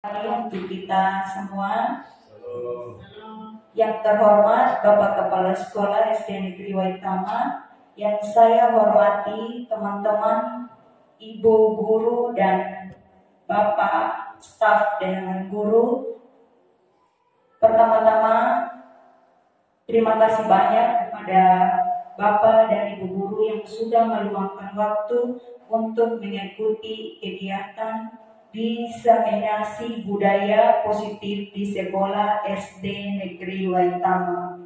Untuk kita semua. Yang terhormat Bapak Kepala Sekolah SD Negeri Waitama, yang saya hormati teman-teman, ibu guru dan Bapak staf dan guru. Pertama-tama terima kasih banyak kepada Bapak dan Ibu guru yang sudah meluangkan waktu untuk mengikuti kegiatan diseminasi budaya positif di sekolah SD Negeri Waitama.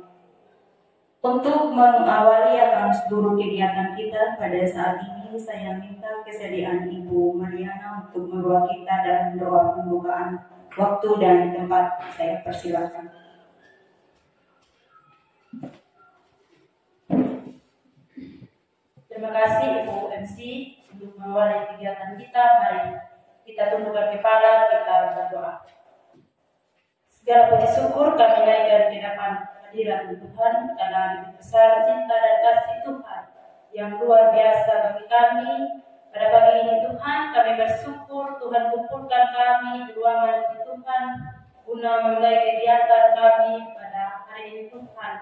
Untuk mengawali akan seluruh kegiatan kita pada saat ini, saya minta kesediaan Ibu Mariana untuk membawa kita dalam doa pembukaan. Waktu dan tempat saya persilakan. Terima kasih Ibu MC untuk mengawali kegiatan kita. Mari kita tundukkan kepala, kita berdoa. Segala puji syukur kami naikkan di hadapan hadirat Tuhan karena begitu besar cinta dan kasih Tuhan yang luar biasa bagi kami. Pada pagi ini Tuhan, kami bersyukur Tuhan kumpulkan kami di ruangan Tuhan guna memulai kegiatan kami pada hari ini Tuhan.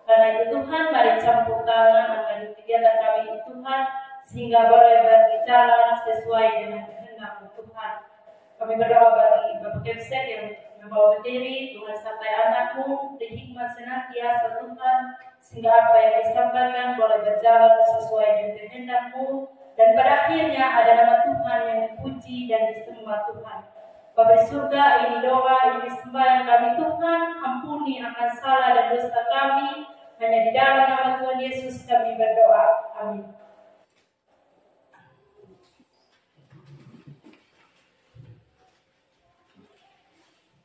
Karena itu Tuhan, mari campur tangan akan kegiatan kami ini Tuhan, sehingga boleh berjalan sesuai dengan kehendak Tuhan. Kami berdoa bagi Bapak Kepsek yang membawa berdiri, Tuhan sampai anakmu, di hikmat senantiasa Tuhan, sehingga apa yang disampaikan boleh berjalan sesuai dengan kehendak-Mu, dan pada akhirnya ada nama Tuhan yang dipuji dan disembah Tuhan. Bapa di surga, ini doa, ini sembahyang kami Tuhan, ampuni akan salah dan dosa kami, hanya di dalam nama Tuhan Yesus kami berdoa. Amin.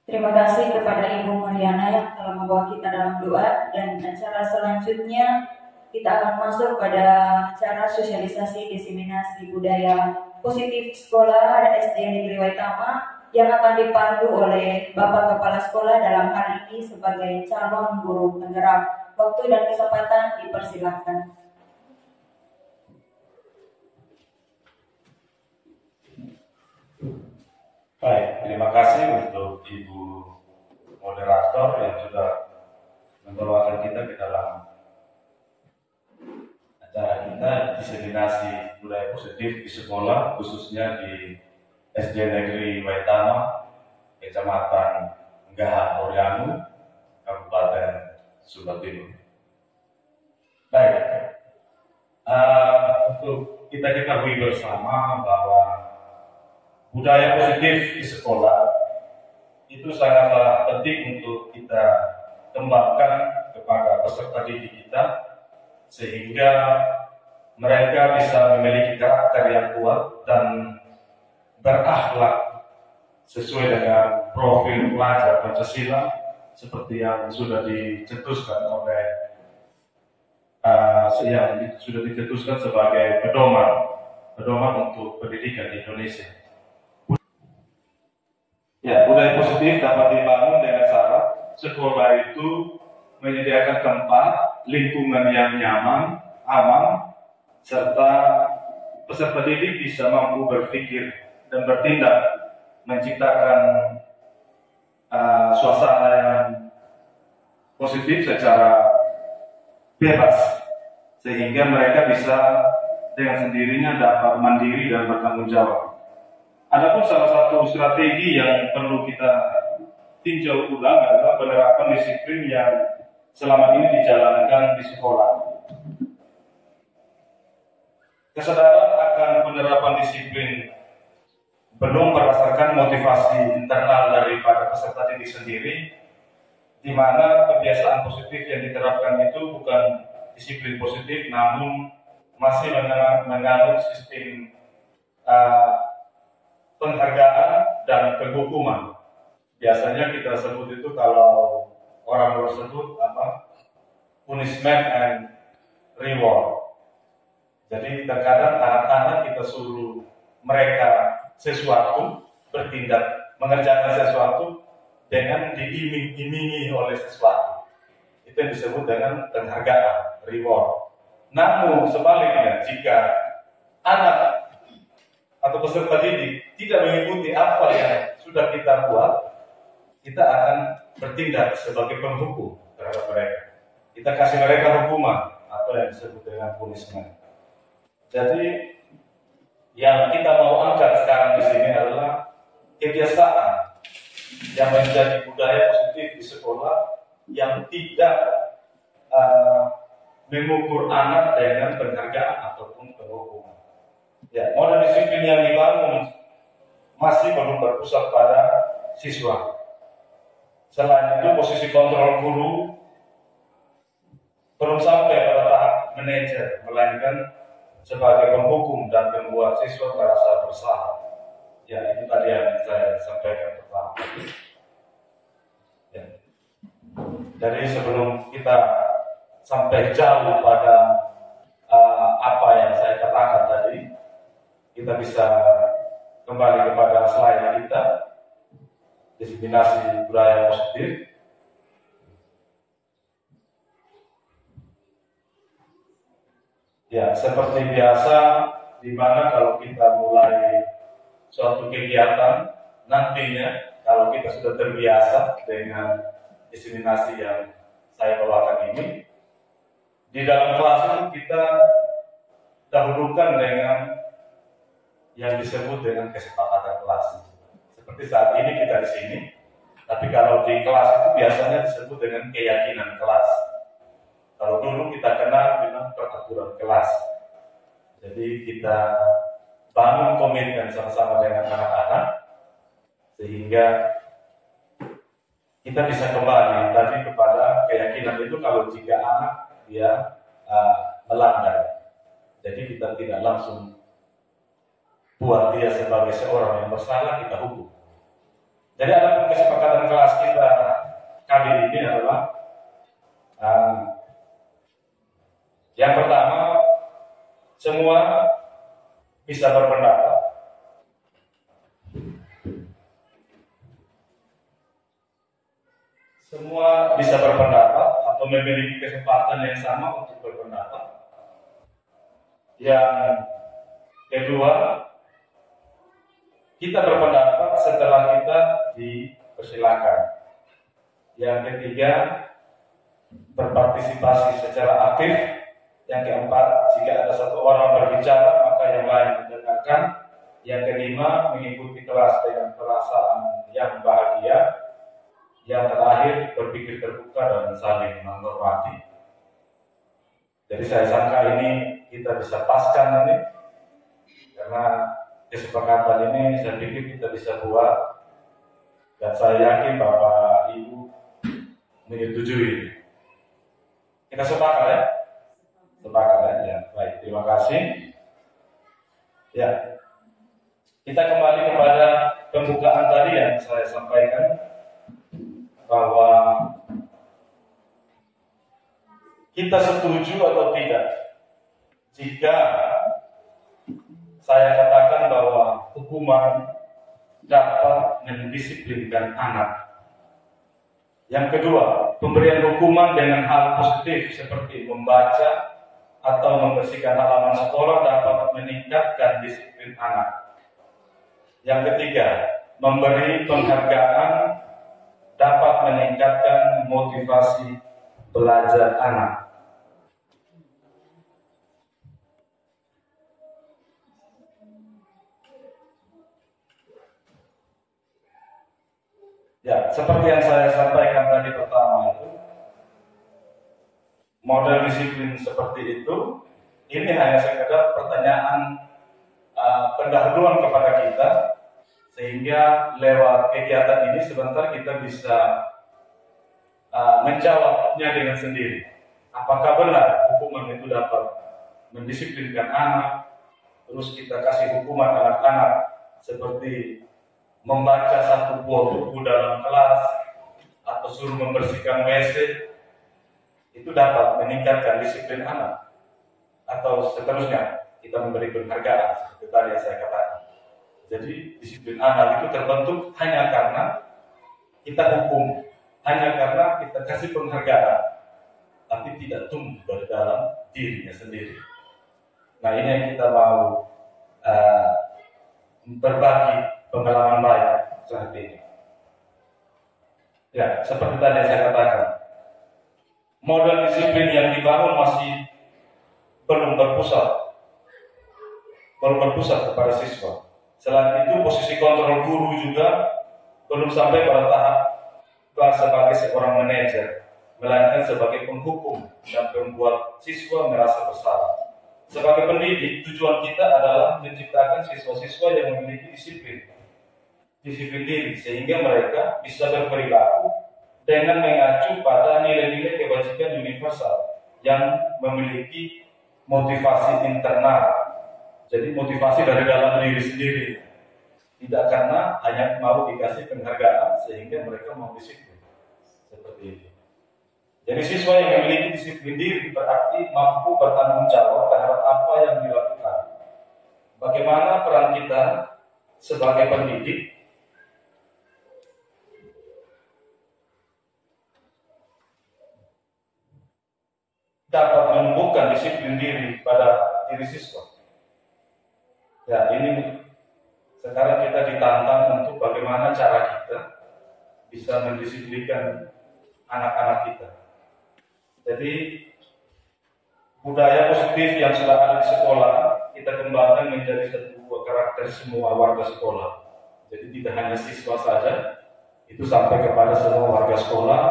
Terima kasih kepada Ibu Mariana yang telah membawa kita dalam doa, dan acara selanjutnya kita akan masuk pada acara sosialisasi diseminasi budaya positif sekolah SD Negeri Waitama yang akan dipandu oleh Bapak Kepala Sekolah dalam hal ini sebagai calon guru penggerak. Waktu dan kesempatan dipersilakan. Baik, terima kasih untuk Ibu moderator yang sudah membawakan kita ke dalam acara kita diseminasi budaya positif di sekolah, khususnya di SD Negeri Waitama, Kecamatan Gaha Orianu, Kabupaten Sumba Timur. Baik, untuk kita ketahui bersama bahwa budaya positif di sekolah itu sangatlah penting untuk kita kembangkan kepada peserta didik kita, sehingga mereka bisa memiliki karakter yang kuat dan berakhlak sesuai dengan profil pelajar Pancasila seperti yang sudah dicetuskan oleh sebagai pedoman untuk pendidikan di Indonesia. Ya, budaya positif dapat dibangun dengan syarat sekolah itu menyediakan tempat, lingkungan yang nyaman, aman, serta peserta didik bisa mampu berpikir dan bertindak, menciptakan suasana yang positif secara bebas, sehingga mereka bisa dengan sendirinya dapat mandiri dan bertanggung jawab. Adapun salah satu strategi yang perlu kita tinjau ulang adalah penerapan disiplin yang selama ini dijalankan di sekolah. Kesadaran akan penerapan disiplin belum berdasarkan motivasi internal daripada peserta didik sendiri, di mana kebiasaan positif yang diterapkan itu bukan disiplin positif, namun masih menganut sistem penghargaan dan penghukuman. Biasanya kita sebut itu kalau orang tersebut punishment and reward. Jadi terkadang anak-anak kita suruh mereka sesuatu, bertindak, mengerjakan sesuatu dengan diiming-imingi oleh sesuatu. Itu yang disebut dengan penghargaan, reward. Namun sebaliknya, jika anak atau peserta didik tidak mengikuti apa yang sudah kita buat, kita akan bertindak sebagai penghukum terhadap mereka. Kita kasih mereka hukuman atau yang disebut dengan punishment. Jadi yang kita mau angkat sekarang di sini adalah kebiasaan yang menjadi budaya positif di sekolah yang tidak mengukur anak dengan penghargaan ataupun penghukuman. Ya, model disiplin yang dibangun masih belum berpusat pada siswa. Selain itu, posisi kontrol guru belum sampai pada tahap manajer, melainkan sebagai penghukum dan membuat siswa merasa bersalah. Ya, itu tadi yang saya sampaikan pertama. Ya. Jadi sebelum kita sampai jauh pada apa yang saya katakan tadi, kita bisa kembali kepada slide kita, diseminasi budaya positif. Ya, seperti biasa, di mana kalau kita mulai suatu kegiatan, nantinya kalau kita sudah terbiasa dengan diseminasi yang saya bawakan ini, di dalam kelas itu kita dahulukan dengan yang disebut dengan kesepakatan kelas. Seperti saat ini kita di sini, tapi kalau di kelas itu biasanya disebut dengan keyakinan kelas. Kalau dulu kita kenal dengan peraturan kelas. Jadi kita bangun komitmen sama-sama dengan anak-anak sehingga kita bisa kembali tadi kepada keyakinan itu kalau jika anak dia melanggar. Jadi kita tidak langsung buat dia sebagai seorang yang bersalah, kita hukum. Jadi ada kesepakatan kelas kita kali ini adalah yang pertama, semua bisa berpendapat. Semua bisa berpendapat atau memiliki kesempatan yang sama untuk berpendapat. Yang kedua, kita berpendapat setelah kita dipersilakan. Yang ketiga, berpartisipasi secara aktif. Yang keempat, jika ada satu orang berbicara, maka yang lain mendengarkan. Yang kelima, mengikuti kelas dengan perasaan yang bahagia. Yang terakhir, berpikir terbuka dan saling menghormati. Jadi saya sangka ini kita bisa paskan nanti, karena kesepakatan ini saya pikir kita bisa buat, dan saya yakin Bapak Ibu menyetujui. Kita sepakat ya? Sepakat ya? Baik, terima kasih. Ya, kita kembali kepada pembukaan tadi yang saya sampaikan, bahwa kita setuju atau tidak jika saya katakan bahwa hukuman dapat mendisiplinkan anak. Yang kedua, pemberian hukuman dengan hal positif seperti membaca atau membersihkan halaman sekolah dapat meningkatkan disiplin anak. Yang ketiga, memberi penghargaan dapat meningkatkan motivasi belajar anak. Ya, seperti yang saya sampaikan tadi pertama itu, model disiplin seperti itu, ini hanya sekedar pertanyaan pendahuluan kepada kita, sehingga lewat kegiatan ini sebentar kita bisa menjawabnya dengan sendiri. Apakah benar hukuman itu dapat mendisiplinkan anak? Terus kita kasih hukuman anak-anak seperti membaca satu buah buku dalam kelas atau suruh membersihkan WC, itu dapat meningkatkan disiplin anak. Atau seterusnya kita memberi penghargaan seperti tadi yang saya katakan. Jadi disiplin anak itu terbentuk hanya karena kita hukum, hanya karena kita kasih penghargaan, tapi tidak tumbuh dari dalam dirinya sendiri. Nah, ini yang kita mau berbagi pengalaman baik saat ini. Ya, seperti tadi saya katakan, model disiplin yang dibangun masih belum berpusat kepada siswa. Selain itu, posisi kontrol guru juga belum sampai pada tahap sebagai seorang manajer, melainkan sebagai penghukum dan membuat siswa merasa bersalah. Sebagai pendidik, tujuan kita adalah menciptakan siswa-siswa yang memiliki disiplin diri, sehingga mereka bisa berperilaku dengan mengacu pada nilai-nilai kebajikan universal yang memiliki motivasi internal. Jadi motivasi dari dalam diri sendiri, tidak karena hanya mau dikasih penghargaan sehingga mereka mau disiplin. Seperti itu. Jadi siswa yang memiliki disiplin diri berarti mampu bertanggung jawab terhadap apa yang dilakukan. Bagaimana peran kita sebagai pendidik dapat menumbuhkan disiplin diri pada diri siswa. Ya, ini sekarang kita ditantang untuk bagaimana cara kita bisa mendisiplinkan anak-anak kita. Jadi budaya positif yang sudah ada di sekolah kita kembangkan menjadi sebuah karakter semua warga sekolah. Jadi tidak hanya siswa saja, itu sampai kepada semua warga sekolah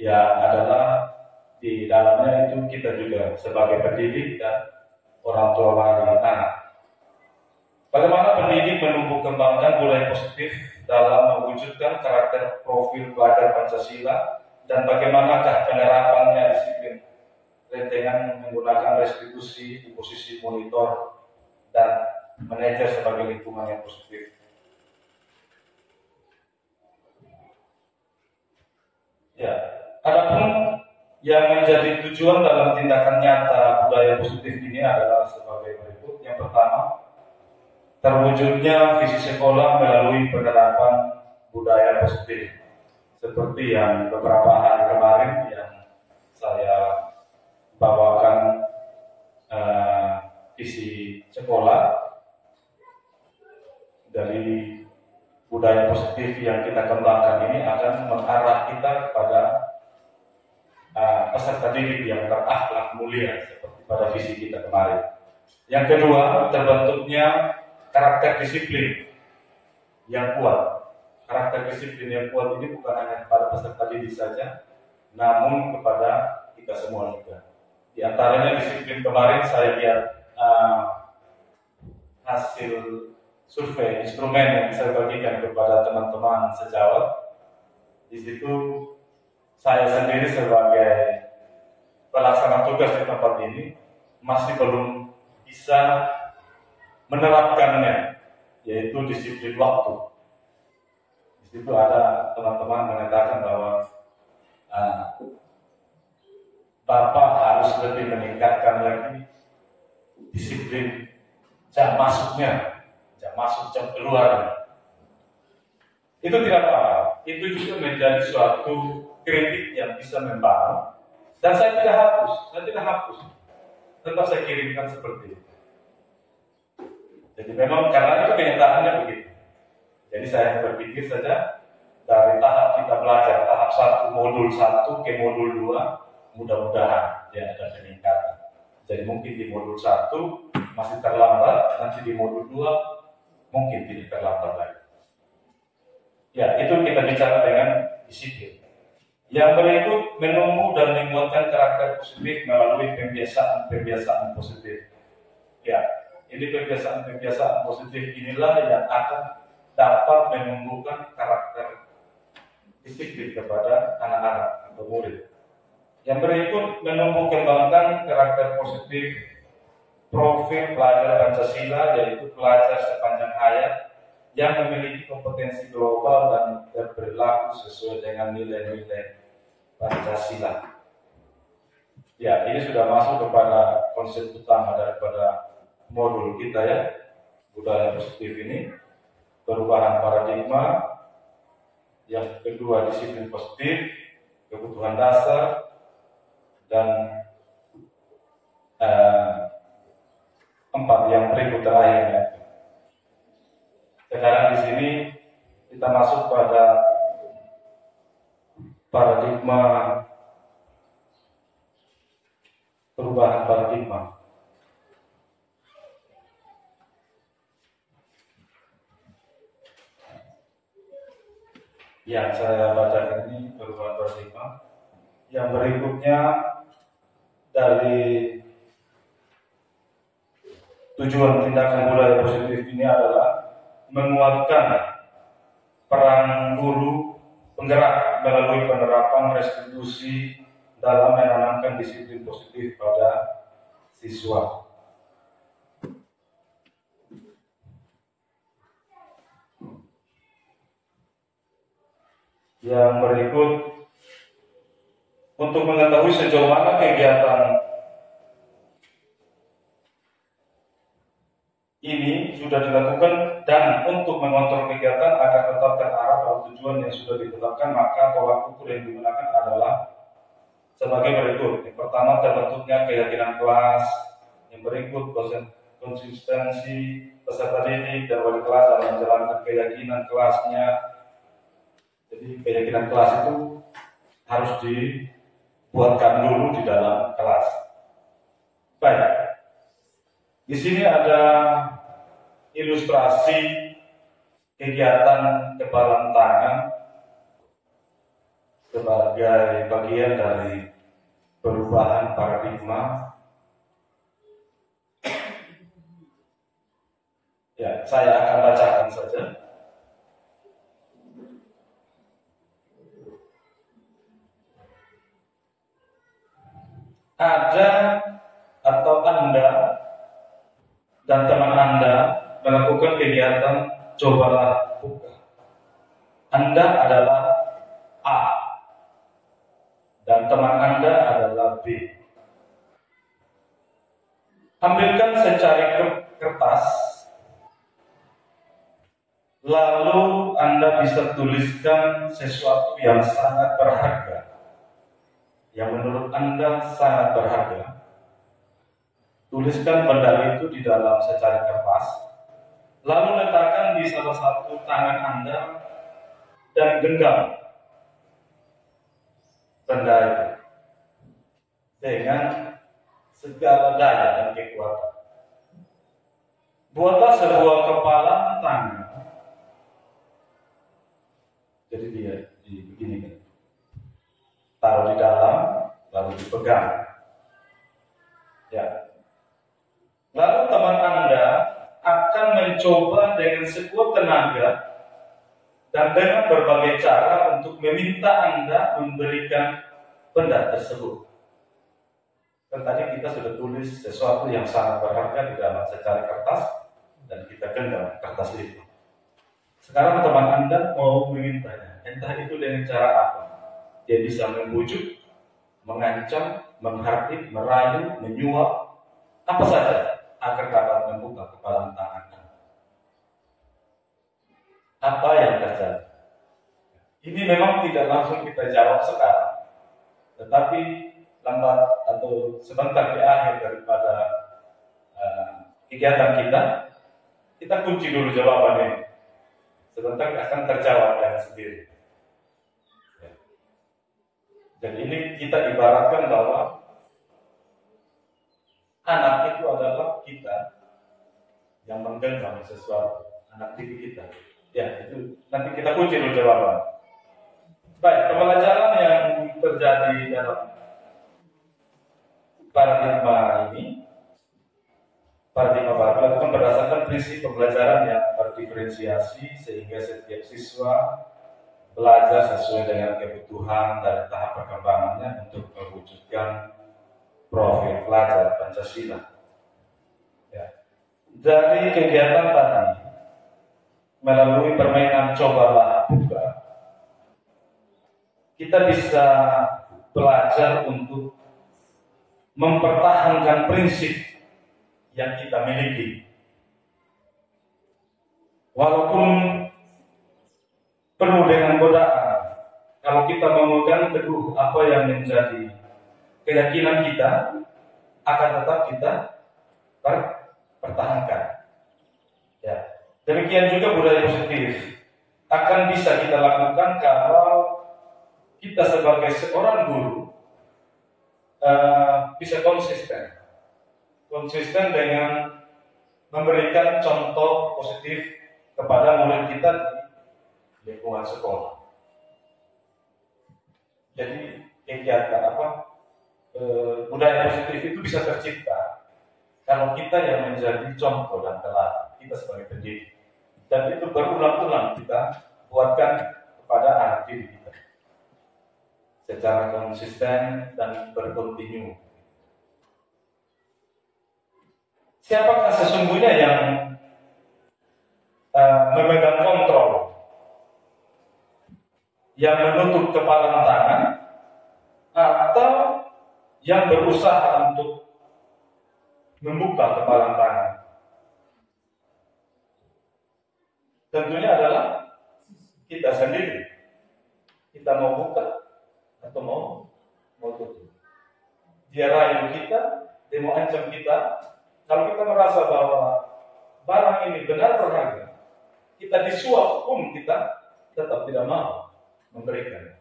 yang adalah di dalamnya itu kita juga sebagai pendidik dan orang tua wali anak. Bagaimana pendidik menumbuh kembangkan budaya positif dalam mewujudkan karakter profil pelajar Pancasila dan bagaimanakah penerapannya disiplin dengan menggunakan restitusi di posisi monitor dan manajer sebagai lingkungan yang positif. Ya, adapun yang menjadi tujuan dalam tindakan nyata budaya positif ini adalah sebagai berikut. Yang pertama, terwujudnya visi sekolah melalui penerapan budaya positif. Seperti yang beberapa hari kemarin yang saya bawakan visi sekolah dari budaya positif yang kita kembangkan ini akan mengarah kita kepada peserta didik yang berakhlak mulia seperti pada visi kita kemarin. Yang kedua, terbentuknya karakter disiplin yang kuat. Karakter disiplin yang kuat ini bukan hanya kepada peserta didik saja, namun kepada kita semua juga. Di antaranya disiplin kemarin saya lihat hasil survei instrumen yang saya bagikan kepada teman-teman sejawat. Di situ saya sendiri sebagai pelaksana tugas di tempat ini masih belum bisa menerapkannya, yaitu disiplin waktu. Di situ ada teman-teman mengatakan bahwa Bapak harus lebih meningkatkan lagi disiplin jam masuknya, jam masuk, jam keluar. Itu tidak apa-apa. Itu juga menjadi suatu kritik yang bisa membangun. Dan saya tidak hapus. Tetap saya kirimkan seperti itu. Jadi memang karena itu kenyataannya begitu. Jadi saya berpikir saja dari tahap kita belajar, tahap 1, modul 1 ke modul 2, mudah-mudahan ya ada peningkatan. Jadi mungkin di modul 1 masih terlambat, nanti di modul 2 mungkin tidak terlambat lagi. Ya, itu kita bicara dengan disiplin. Yang berikut menumbuh dan menguatkan karakter positif melalui pembiasaan positif. Ya, ini pembiasaan positif inilah yang akan dapat menumbuhkan karakter disiplin kepada anak-anak atau murid. Yang berikut menumbuh kembangkan karakter positif profil pelajar Pancasila, yaitu pelajar sepanjang hayat yang memiliki kompetensi global dan berperilaku sesuai dengan nilai-nilai Pancasila. Ya, ini sudah masuk kepada konsep utama daripada modul kita ya, budaya positif ini, perubahan paradigma. Yang kedua, disiplin positif, kebutuhan dasar, dan 4 yang berikut terakhirnya. Sekarang di sini kita masuk pada paradigma perubahan paradigma. Yang saya bacakan ini perubahan paradigma. Yang berikutnya dari tujuan tindakan budaya positif ini adalah menguatkan peran guru penggerak melalui penerapan restitusi dalam menanamkan disiplin positif pada siswa. Yang berikut, untuk mengetahui sejauh mana kegiatan ini sudah dilakukan dan untuk mengontrol kegiatan agar tetap terarah pada tujuan yang sudah ditetapkan, maka tolak ukur yang digunakan adalah sebagai berikut. Yang pertama, terbentuknya keyakinan kelas. Yang berikut, konsistensi peserta didik dan wali kelas dalam menjalankan keyakinan kelasnya. Jadi keyakinan kelas itu harus dibuatkan dulu di dalam kelas. Baik. Di sini ada ilustrasi kegiatan kebalan tangan sebagai bagian dari perubahan paradigma. Ya, saya akan bacakan saja. Ada atau Anda dan teman Anda melakukan kegiatan cobalah buka. Anda adalah A dan teman Anda adalah B. Ambilkan secari kertas, lalu Anda bisa tuliskan sesuatu yang sangat berharga, yang menurut Anda sangat berharga. Tuliskan benda itu di dalam secari kertas, lalu letakkan di salah satu tangan Anda dan genggam benda itu dengan segala daya dan kekuatan. Buatlah sebuah kepala tangan. Jadi dia begini, taruh di dalam, lalu dipegang. Ya. Lalu teman Anda akan mencoba dengan sekuat tenaga dan dengan berbagai cara untuk meminta Anda memberikan benda tersebut. Dan tadi kita sudah tulis sesuatu yang sangat berharga di dalam secari kertas dan kita genggam kertas itu. Sekarang teman Anda mau memintanya, entah itu dengan cara apa. Dia bisa membujuk, mengancam, menghardik, merayu, menyuap, apa saja agar dapat membuka kepalan tangan. Apa yang terjadi? Ini memang tidak langsung kita jawab sekarang, tetapi lambat atau sebentar di akhir daripada kegiatan kita kunci dulu jawabannya. Sebentar akan terjawab dengan sendiri. Dan ini kita ibaratkan bahwa anak itu adalah kita yang menggenggam sesuatu, anak didik kita. Ya, itu nanti kita kunci dulu jawaban. Baik, pembelajaran yang terjadi dalam paradigma ini, paradigma baru dilakukan berdasarkan prinsip pembelajaran yang berdiferensiasi sehingga setiap siswa belajar sesuai dengan kebutuhan dan tahap perkembangannya untuk mewujudkan profil pelajar Pancasila. Ya. Dari kegiatan tadi, melalui permainan cobalah buka, kita bisa belajar untuk mempertahankan prinsip yang kita miliki. Walaupun penuh dengan godaan, kalau kita memegang teguh apa yang menjadi keyakinan kita, akan tetap kita pertahankan. Ya. Demikian juga budaya positif. akan bisa kita lakukan kalau kita sebagai seorang guru bisa konsisten dengan memberikan contoh positif kepada murid kita di lingkungan sekolah. Jadi kegiatan budaya positif itu bisa tercipta kalau kita yang menjadi contoh dan teladan, kita sebagai pendidik, dan itu berulang-ulang kita buatkan kepada anak didik kita secara konsisten dan berkontinu. Siapakah sesungguhnya yang memegang kontrol, yang menutup kepalan tangan, atau yang berusaha untuk membuka kepalan tangan? Tentunya adalah kita sendiri. Kita mau buka atau mau tutup. Dia rayu kita, dia mau ancam kita. Kalau kita merasa bahwa barang ini benar berharga, kita disuap pun kita tetap tidak mau memberikan.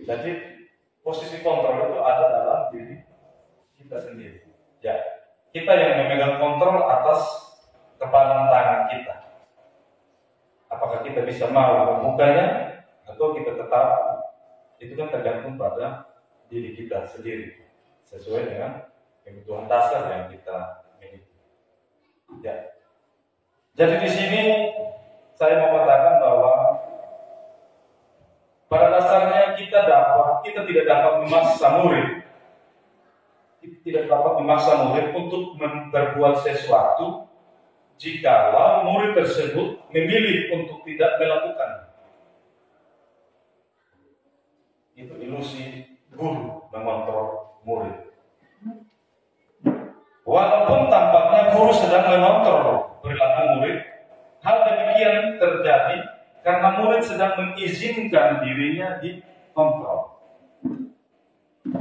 Jadi posisi kontrol itu ada dalam diri kita sendiri. Ya, kita yang memegang kontrol atas kepalan tangan kita. Apakah kita bisa mau membukanya atau kita tetap, itu kan tergantung pada diri kita sendiri sesuai dengan kebutuhan dasar yang kita miliki. Ya. Jadi di sini saya mau katakan bahwa pada dasarnya kita tidak dapat memaksa murid. Kita tidak dapat memaksa murid untuk berbuat sesuatu jikalau murid tersebut memilih untuk tidak melakukan. Itu ilusi guru mengontrol murid. Walaupun tampaknya guru sedang mengontrol perilaku murid, hal demikian terjadi karena murid sedang mengizinkan dirinya dikontrol.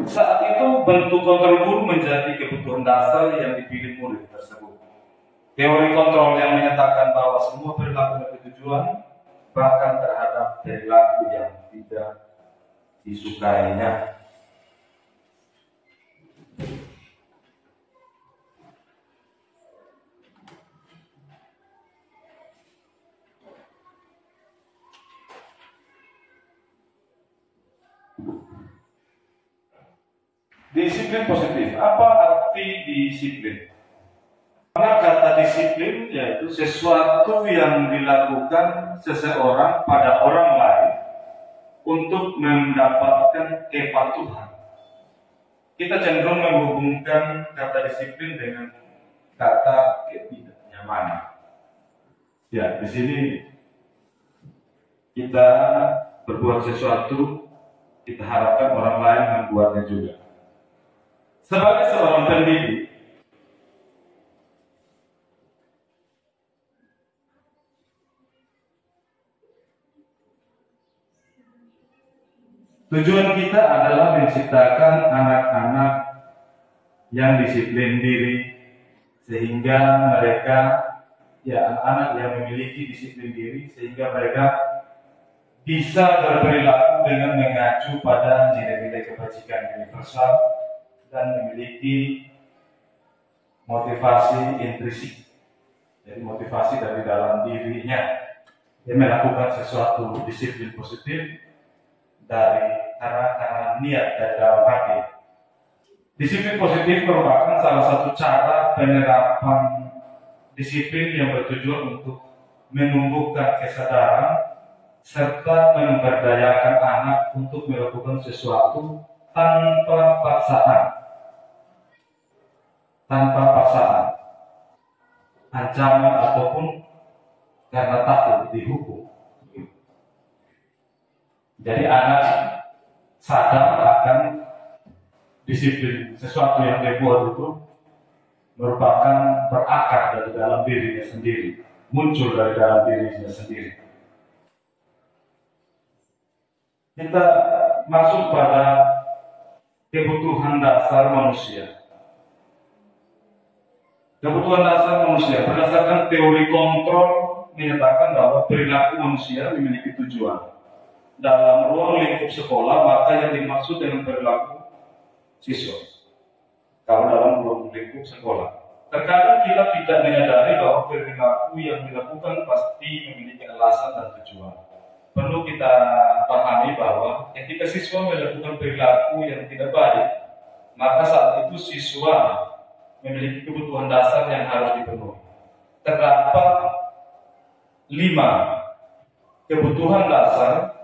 Saat itu bentuk kontrol guru menjadi kebutuhan dasar yang dipilih murid tersebut. Teori kontrol yang menyatakan bahwa semua perilaku bertujuan bahkan terhadap perilaku yang tidak disukainya. Disiplin positif. Apa arti disiplin? Karena kata disiplin yaitu sesuatu yang dilakukan seseorang pada orang lain untuk mendapatkan kepatuhan. Kita cenderung menghubungkan kata disiplin dengan kata ketidaknyamanan. Ya, di sini kita berbuat sesuatu, kita harapkan orang lain membuatnya juga. Sebagai seorang pendidik, tujuan kita adalah menciptakan anak-anak yang disiplin diri, sehingga mereka, anak-anak yang memiliki disiplin diri, sehingga mereka bisa berperilaku dengan mengacu pada nilai-nilai kebajikan universal dan memiliki motivasi intrinsik, jadi motivasi dari dalam dirinya. Dia melakukan sesuatu disiplin positif karena niat dari dalam hati. Disiplin positif merupakan salah satu cara penerapan disiplin yang bertujuan untuk menumbuhkan kesadaran serta memberdayakan anak untuk melakukan sesuatu tanpa paksaan, ancaman ataupun karena takut dihukum. Jadi anak sadar akan disiplin, sesuatu yang dia buat itu merupakan berakar dari dalam dirinya sendiri, muncul dari dalam dirinya sendiri. Kita masuk pada kebutuhan dasar manusia. Kebutuhan dasar manusia berdasarkan teori kontrol menyatakan bahwa perilaku manusia memiliki tujuan. Dalam ruang lingkup sekolah, maka yang dimaksud dengan perilaku siswa. Kalau dalam ruang lingkup sekolah, terkadang kita tidak menyadari bahwa perilaku yang dilakukan pasti memiliki alasan dan tujuan. Perlu kita pahami bahwa ketika siswa melakukan perilaku yang tidak baik, maka saat itu siswa memiliki kebutuhan dasar yang harus dipenuhi. Terdapat 5 kebutuhan dasar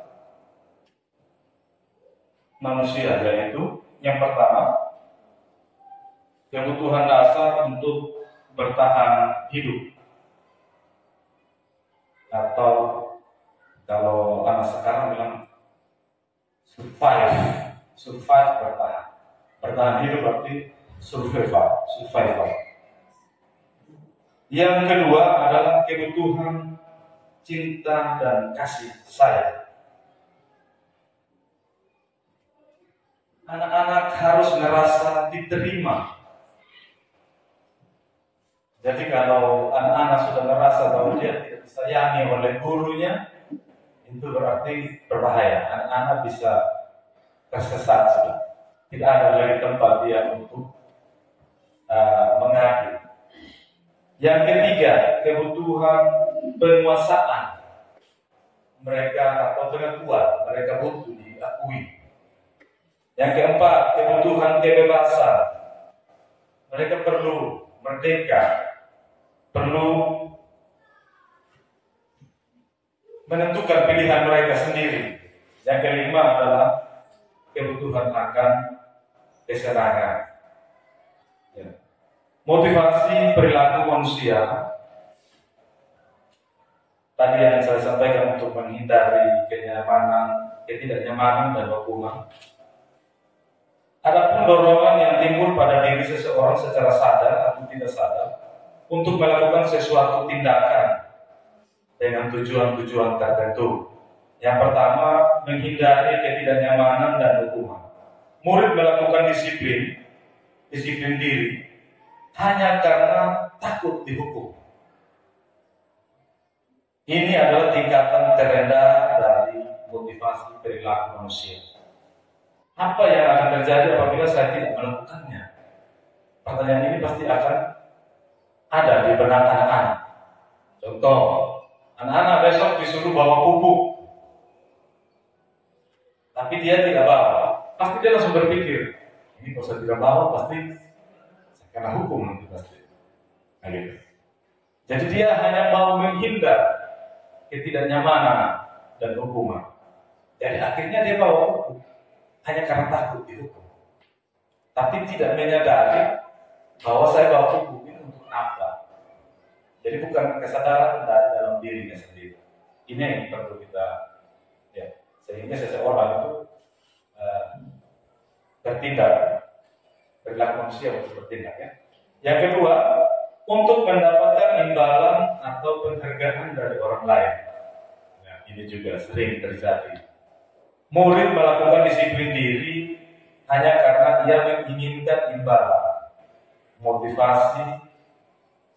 manusia, yaitu yang pertama, kebutuhan dasar untuk bertahan hidup, atau kalau anak sekarang bilang survive, bertahan hidup berarti survival. Yang kedua adalah kebutuhan cinta dan kasih sayang. Anak-anak harus merasa diterima. Jadi kalau anak-anak sudah merasa bahwa dia tidak disayangi oleh gurunya, itu berarti berbahaya. Anak-anak bisa tersesat sudah. Tidak ada lagi tempat dia untuk mengabdi. Yang ketiga, kebutuhan penguasaan. Mereka atau pengakuan, mereka butuh diakui. Yang keempat, kebutuhan kebebasan. Mereka perlu merdeka, perlu menentukan pilihan mereka sendiri. Yang kelima adalah kebutuhan akan kesenangan. Ya. Motivasi perilaku manusia tadi yang saya sampaikan untuk menghindari ketidaknyamanan dan hukuman. Adapun dorongan yang timbul pada diri seseorang secara sadar atau tidak sadar untuk melakukan sesuatu tindakan dengan tujuan-tujuan tertentu. Yang pertama, menghindari ketidaknyamanan dan hukuman. Murid melakukan disiplin diri hanya karena takut dihukum. Ini adalah tingkatan terendah dari motivasi perilaku manusia. Apa yang akan terjadi apabila saya tidak melakukannya? Pertanyaan ini pasti akan ada di benak anak-anak. Contoh, anak-anak besok disuruh bawa pupuk, tapi dia tidak bawa. Pasti dia langsung berpikir, ini kalau saya tidak bawa pasti saya kena hukum nanti pasti. Nah, gitu. Jadi dia hanya mau menghindar ketidaknyamanan dan hukuman. Jadi akhirnya dia bawa pupuk hanya karena takut dihukum. Tapi tidak menyadari bahwa saya bawa pupuk ini untuk apa. Jadi bukan kesadaran dari dalam dirinya sendiri. Ini yang perlu kita sehingga seseorang itu bertindak, perilaku manusia untuk bertindak ya. Yang kedua, untuk mendapatkan imbalan atau penghargaan dari orang lain. Nah, ini juga sering terjadi. Murid melakukan disiplin diri hanya karena ia menginginkan imbalan. Motivasi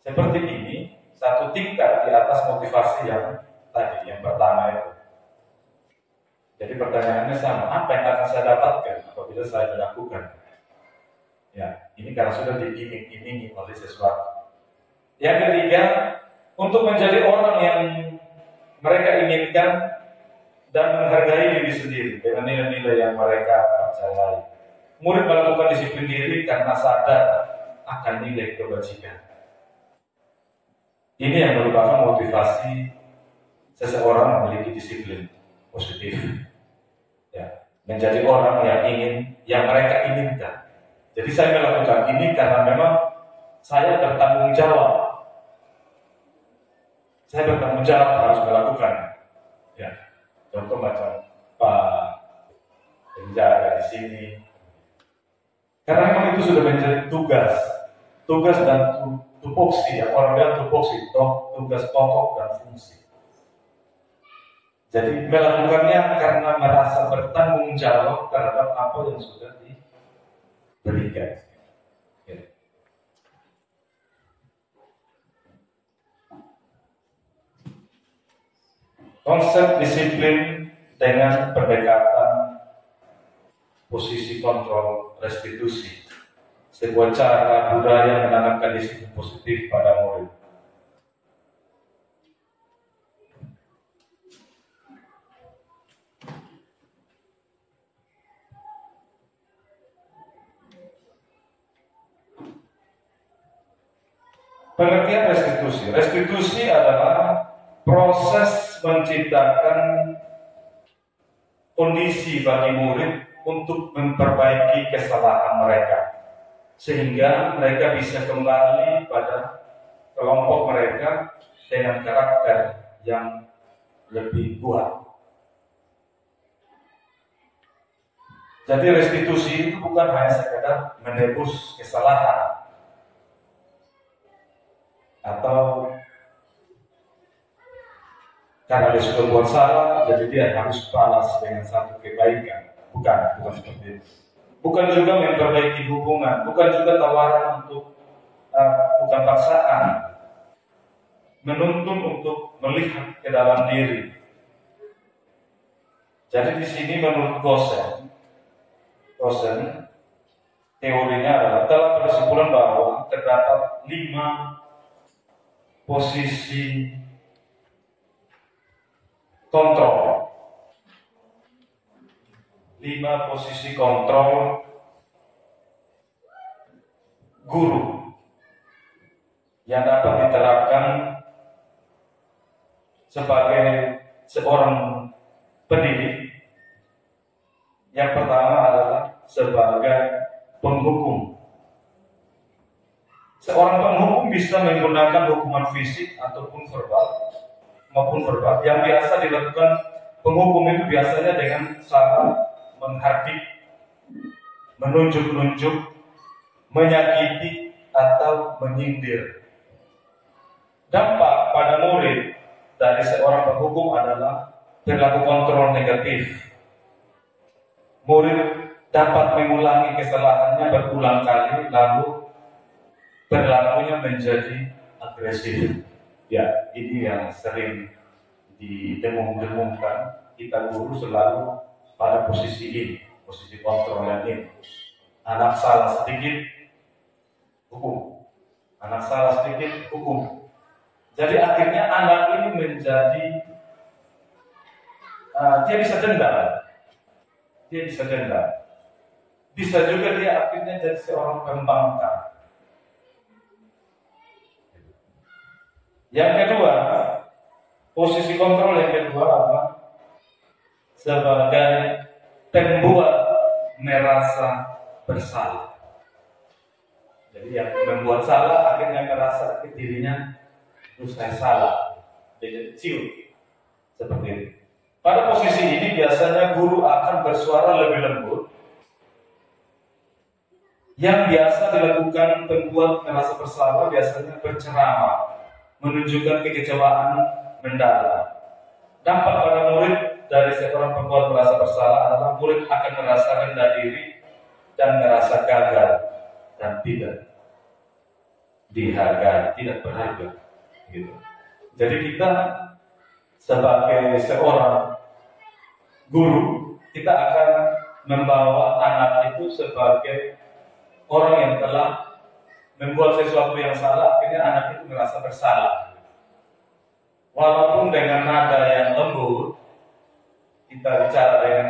seperti ini satu tingkat di atas motivasi yang tadi, yang pertama itu. Jadi pertanyaannya sama, apa yang akan saya dapatkan apabila saya melakukan? Ya, ini karena sudah diiming-imingi oleh sesuatu. Yang ketiga, untuk menjadi orang yang mereka inginkan dan menghargai diri sendiri dengan nilai-nilai yang mereka percayai. Murid melakukan disiplin diri karena sadar akan nilai kebajikan. Ini yang merupakan motivasi seseorang memiliki disiplin positif. Ya, menjadi orang yang mereka inginkan. Jadi saya melakukan ini karena memang saya bertanggung jawab. Saya bertanggung jawab harus melakukan. Ya, contoh macam Pak penjaga di sini. Karena memang itu sudah menjadi tugas dan tupoksi. Ya, orang bilang tupoksi, tugas pokok dan fungsi. Jadi melakukannya karena merasa bertanggung jawab terhadap apa yang sudah diberikan. Ya. Konsep disiplin dengan pendekatan posisi kontrol restitusi, sebuah cara budaya menanamkan disiplin positif pada murid. Pengertian restitusi. Restitusi adalah proses menciptakan kondisi bagi murid untuk memperbaiki kesalahan mereka, sehingga mereka bisa kembali pada kelompok mereka dengan karakter yang lebih kuat. Jadi restitusi itu bukan hanya sekedar menebus kesalahan atau karena dia sudah buat salah, jadi dia harus balas dengan satu kebaikan. Bukan seperti itu. Bukan juga memperbaiki hubungan, bukan juga tawaran untuk bukan paksaan, menuntun untuk melihat ke dalam diri. Jadi di sini menurut Gosen teorinya adalah telah berkesimpulan bahwa terdapat 5 posisi kontrol. 5 posisi kontrol guru yang dapat diterapkan sebagai seorang pendidik. Yang pertama adalah sebagai penghukum. Seorang penghukum bisa menggunakan hukuman fisik ataupun verbal maupun verbal. Yang biasa dilakukan penghukum itu biasanya dengan cara menghardik, menunjuk-nunjuk, menyakiti atau menyindir. Dampak pada murid dari seorang penghukum adalah perilaku kontrol negatif. Murid dapat mengulangi kesalahannya berulang kali, lalu perilakunya menjadi agresif. Ya, ini yang sering didengung-dengungkan. Kita guru selalu pada posisi ini, posisi kontrol yang ini. Anak salah sedikit, hukum. Anak salah sedikit, hukum. Jadi akhirnya anak ini menjadi dia bisa dendam. Bisa juga dia akhirnya jadi seorang pembangkang. Yang kedua, posisi kontrol yang kedua adalah sebagai pembuat merasa bersalah. Jadi yang membuat salah akhirnya merasa dirinya saya salah, jadi kecil seperti itu. Pada posisi ini biasanya guru akan bersuara lebih lembut. Yang biasa dilakukan pembuat merasa bersalah biasanya berceramah, menunjukkan kekecewaan mendalam. Dampak pada murid dari seorang pembuat merasa bersalah adalah murid akan merasa rendah diri dan merasa gagal dan tidak dihargai, tidak berharga. Gitu. Jadi kita sebagai seorang guru, kita akan membawa anak itu sebagai orang yang telah membuat sesuatu yang salah, akhirnya anak itu merasa bersalah. Walaupun dengan nada yang lembut, kita bicara dengan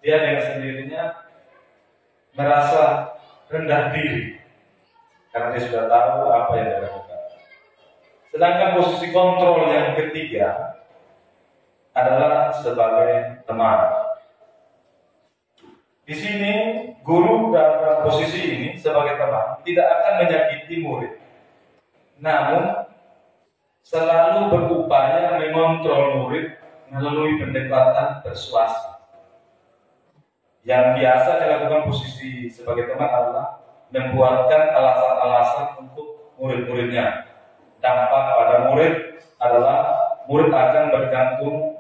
dia dengan sendirinya merasa rendah diri karena dia sudah tahu apa yang dia lakukan. Sedangkan posisi kontrol yang ketiga adalah sebagai teman. Di sini guru dalam posisi ini sebagai teman tidak akan menyakiti murid, namun selalu berupaya mengontrol murid melalui pendekatan persuasi. Yang biasa dilakukan posisi sebagai teman adalah membuatkan alasan-alasan untuk murid-muridnya. Dampak pada murid adalah murid akan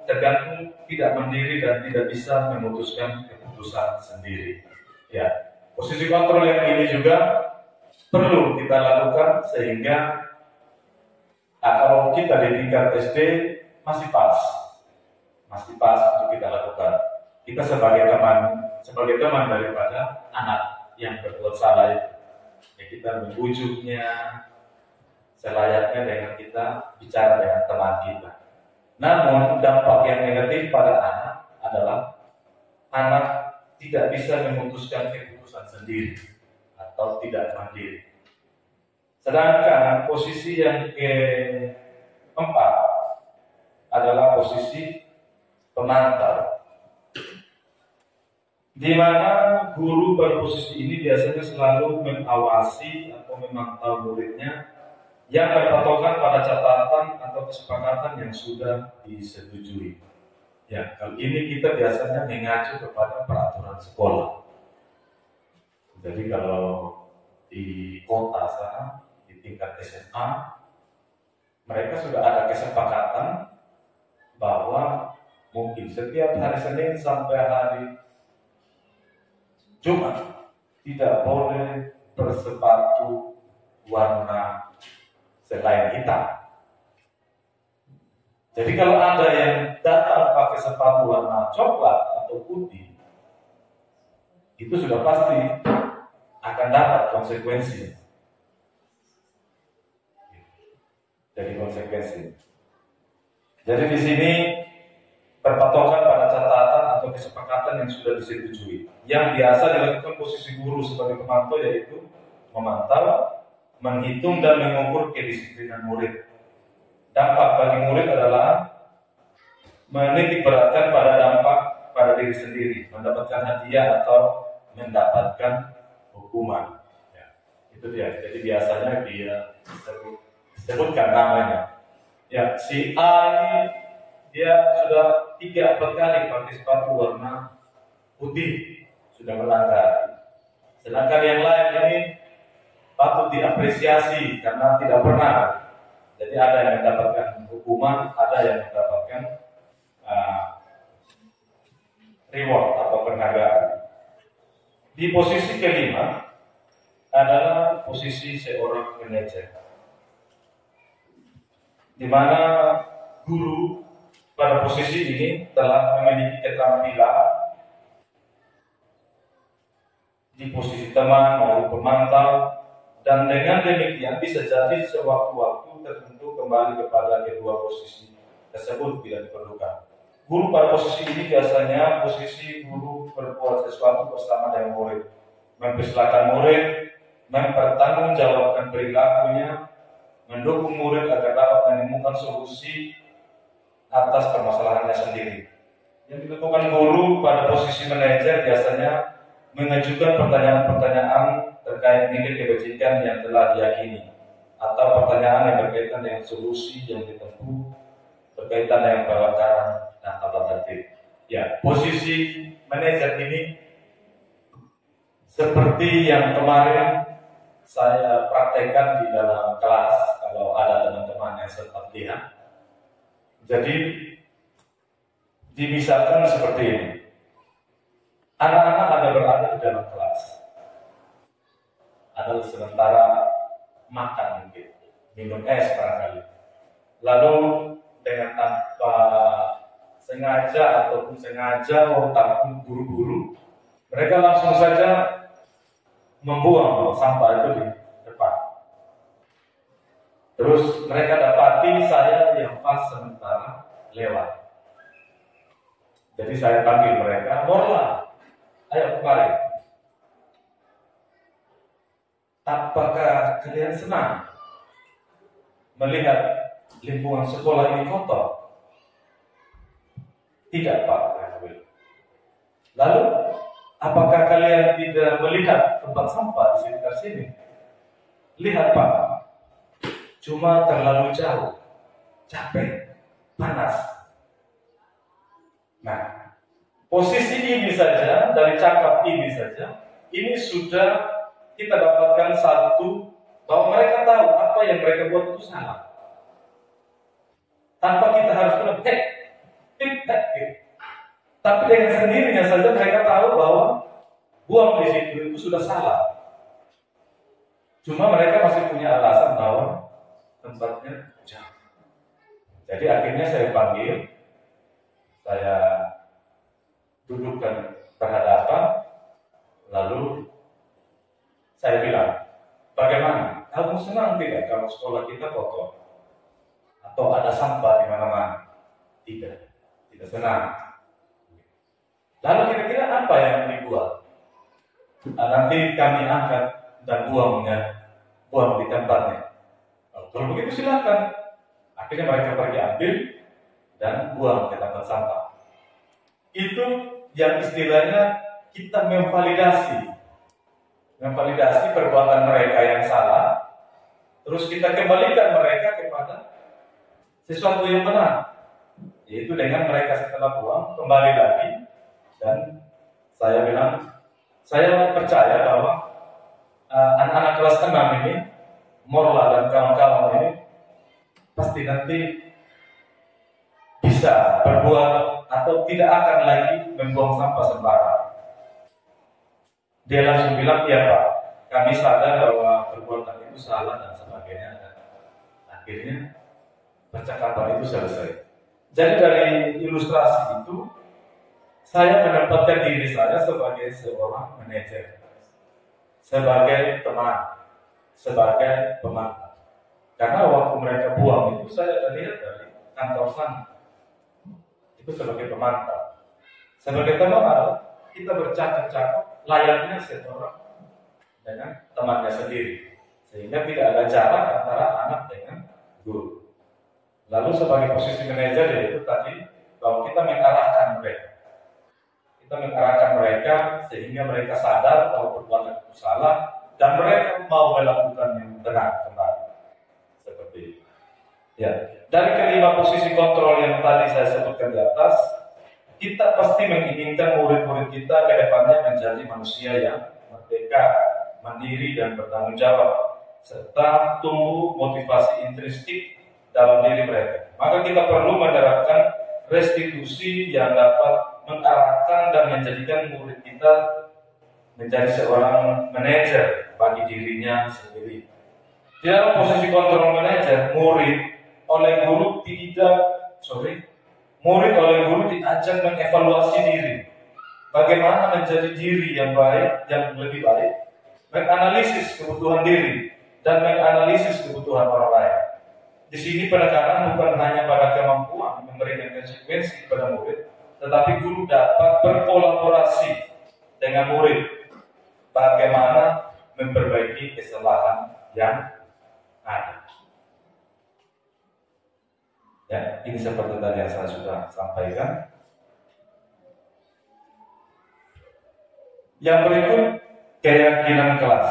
tergantung tidak mandiri dan tidak bisa memutuskan keputusan sendiri. Ya, posisi kontrol yang ini juga perlu kita lakukan sehingga kalau kita di tingkat SD masih pas untuk kita lakukan. Kita sebagai teman daripada anak yang berbuat salah itu, ya kita membujuknya selayaknya dengan kita bicara dengan teman kita. Namun dampak yang negatif pada anak adalah anak tidak bisa memutuskan keputusan sendiri atau tidak mandiri. Sedangkan posisi yang keempat adalah posisi pemantau, di mana guru pada posisi ini biasanya selalu mengawasi atau memantau muridnya yang berpatokan pada catatan atau kesepakatan yang sudah disetujui. Ya, kali ini kita biasanya mengacu kepada peraturan sekolah. Jadi kalau di kota sana, di tingkat SMA, mereka sudah ada kesepakatan bahwa mungkin setiap hari Senin sampai hari Jumat tidak boleh bersepatu warna selain hitam. Jadi kalau ada yang datang pakai sepatu warna coklat atau putih, itu sudah pasti akan dapat konsekuensi. Jadi konsekuensi. Jadi di sini berpatokan pada catatan atau kesepakatan yang sudah disetujui. Yang biasa dilakukan posisi guru sebagai pemantau yaitu memantau, menghitung dan mengukur kedisiplinan murid. Dampak bagi murid adalah menitik beratkan pada dampak pada diri sendiri, mendapatkan hadiah atau mendapatkan hukuman. Ya, itu dia. Jadi biasanya dia sebutkan namanya. Ya, si A ini dia sudah 3-4 kali pakai sepatu warna putih, sudah melanggar. Sedangkan yang lain ini patut diapresiasi karena tidak pernah. Jadi ada yang mendapatkan hukuman, ada yang mendapatkan reward atau penghargaan. Di posisi kelima adalah posisi seorang manajer, di mana guru pada posisi ini telah memiliki keterampilan di posisi teman maupun pemantau, dan dengan demikian bisa jadi sewaktu-waktu tertentu kembali kepada kedua posisi tersebut bila diperlukan. Guru pada posisi ini biasanya posisi guru berbuat sesuatu bersama dengan murid, mempersilahkan murid, mempertanggungjawabkan perilakunya, mendukung murid agar dapat menemukan solusi atas permasalahannya sendiri. Yang dilakukan guru pada posisi manajer biasanya mengajukan pertanyaan-pertanyaan terkait nilai kebajikan yang telah diyakini, atau pertanyaan yang berkaitan dengan solusi yang ditempuh berkaitan dengan pelanggaran dan tata tertib. Ya, posisi manajer ini seperti yang kemarin saya praktekkan di dalam kelas, kalau ada teman-teman yang sempat lihat. Jadi dimisalkan seperti ini. Anak-anak ada berada di dalam kelas. Ada sementara makan mungkin, minum es barangkali. Lalu dengan tanpa sengaja ataupun sengaja tanpa buru-buru, mereka langsung saja membuang sampah itu di depan. Terus mereka dapati saya yang pas sementara lewat. Jadi saya panggil mereka, Morla, ayo kemari. Apakah kalian senang melihat lingkungan sekolah ini kotor? Tidak, Pak. Lalu, apakah kalian tidak melihat tempat sampah di sekitar sini? Lihat, Pak. Cuma terlalu jauh, capek, panas. Nah, posisi ini saja, dari cakap ini saja, ini sudah kita dapatkan satu, bahwa mereka tahu apa yang mereka buat itu salah. Tanpa kita harus bilang, tapi dengan sendirinya saja mereka tahu bahwa buang di situ itu sudah salah. Cuma mereka masih punya alasan bahwa tempatnya jauh. Jadi akhirnya saya panggil, saya dudukkan berhadapan, lalu saya bilang, bagaimana? Kamu senang tidak kalau sekolah kita kotor? Atau ada sampah di mana-mana? Tidak senang. Lalu kira-kira apa yang dibuat? Nanti kami angkat dan buang di tempatnya. Kalau begitu silakan. Akhirnya mereka pergi ambil dan buang ke tempat sampah. Itu yang istilahnya kita memvalidasi perbuatan mereka yang salah, terus kita kembalikan mereka kepada sesuatu yang benar, yaitu dengan mereka setelah buang kembali lagi. Dan saya bilang, saya percaya bahwa anak-anak kelas 6 ini, Morla dan kawan-kawan ini pasti nanti bisa berbuat atau tidak akan lagi membuang sampah sembarangan. Dia langsung bilang, iya Pak, kami sadar bahwa perbuatan itu salah dan sebagainya. Dan akhirnya percakapan itu selesai. Jadi dari ilustrasi itu, saya menempatkan diri saya sebagai seorang manajer, sebagai teman, sebagai pemantau. Karena waktu mereka buang itu saya lihat dari kantor sana. Itu sebagai pemantau. Sebagai teman, kita bercakap-cakap layaknya seorang dengan temannya sendiri, sehingga tidak ada jarak antara anak dengan guru. Lalu sebagai posisi manajer, yaitu tadi bahwa kita mengarahkan mereka sehingga mereka sadar bahwa perbuatan itu salah dan mereka mau melakukan yang benar kembali. Seperti itu. Ya, dari kelima posisi kontrol yang tadi saya sebutkan di atas, kita pasti menginginkan murid-murid kita ke depannya menjadi manusia yang merdeka, mandiri dan bertanggung jawab, serta tumbuh motivasi intrinsik dalam diri mereka. Maka kita perlu menerapkan restitusi yang dapat mengarahkan dan menjadikan murid kita menjadi seorang manajer bagi dirinya sendiri. Di dalam posisi kontrol manajer, murid oleh guru diajak mengevaluasi diri. Bagaimana menjadi diri yang baik, yang lebih baik, menganalisis kebutuhan diri dan menganalisis kebutuhan orang lain. Di sini penekanan bukan hanya pada kemampuan memberikan konsekuensi kepada murid, tetapi guru dapat berkolaborasi dengan murid bagaimana memperbaiki kesalahan yang ada. Ya, ini seperti tadi yang saya sudah sampaikan. Yang berikut, keyakinan kelas.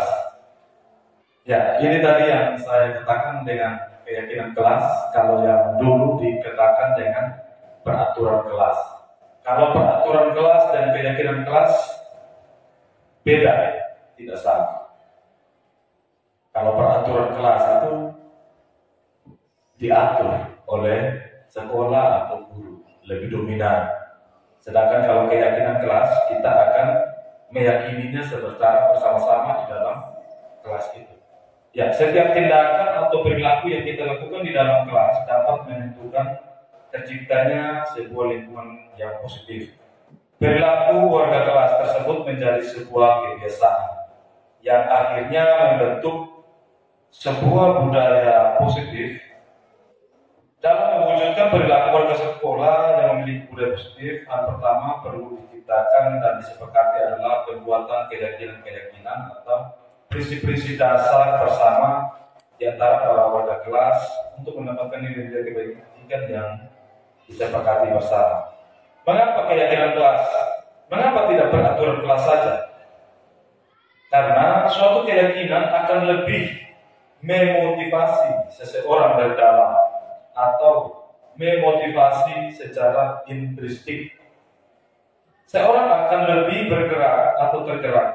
Ya, ini tadi yang saya katakan dengan keyakinan kelas. Kalau yang dulu dikatakan dengan peraturan kelas. Kalau peraturan kelas dan keyakinan kelas beda, tidak sama. Kalau peraturan kelas itu diatur oleh sekolah atau guru, lebih dominan. Sedangkan kalau keyakinan kelas, kita akan meyakininya secara bersama-sama di dalam kelas itu. Ya, setiap tindakan atau perilaku yang kita lakukan di dalam kelas dapat menentukan terciptanya sebuah lingkungan yang positif. Perilaku warga kelas tersebut menjadi sebuah kebiasaan yang akhirnya membentuk sebuah budaya positif. Dalam mewujudkan perilaku warga sekolah yang memiliki budaya positif, hal pertama perlu diciptakan dan disepakati adalah pembuatan keyakinan-keyakinan atau prinsip-prinsip dasar bersama di antara para warga kelas untuk mendapatkan nilai-nilai kebaikan yang disepakati bersama. Mengapa keyakinan kelas? Mengapa tidak peraturan kelas saja? Karena suatu keyakinan akan lebih memotivasi seseorang dari dalam atau memotivasi secara intrinsik. Seorang akan lebih bergerak atau tergerak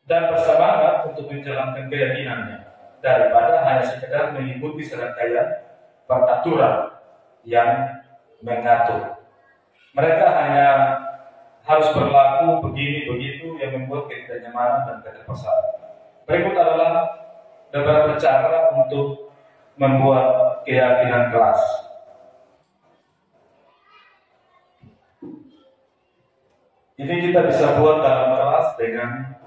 dan bersemangat untuk menjalankan keyakinannya daripada hanya sekedar mengikuti serangkaian peraturan yang mengatur. Mereka hanya harus berlaku begini begitu yang membuat ketidaknyamanan dan keterpaksaan. Berikut adalah beberapa cara untuk membuat keyakinan kelas. Ini kita bisa buat dalam kelas dengan